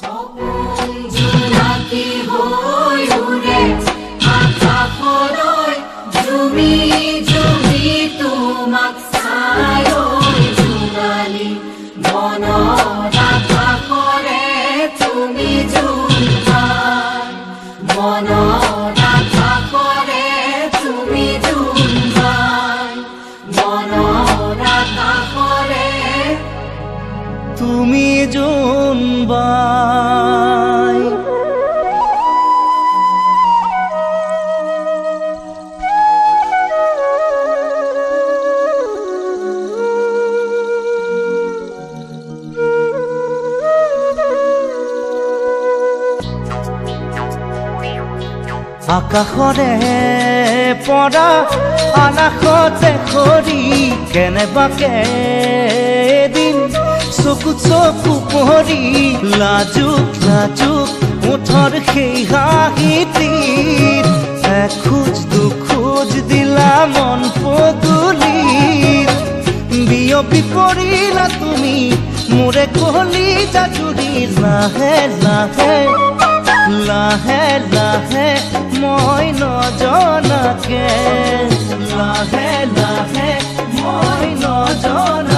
সপোন জোনাকী হৈ উৰে আকাশলৈ ঝুমি ঝুমি তোমাক চাই ঐ জোনালী মনত আশা কৰে তুমি জোনবাই মনত আশা কৰে তুমি জোনবাই মনত আশা কৰে তুমি জোনবাই। আকাশৰে পৰা আলাসতে সৰি কেনেবাকে এদিন চকুত চকু পৰি লাজুক লাজুক ওঠৰ সেই হাঁহিটিত এখোজ দুখোজ দিলা মন পদূলিত বিয়পি পৰিলা তুমি মোৰে কলিজা জুৰি লাহে লাহে লাহে লাহে মই নজনাকে লাহে লাহে মই নজনাকে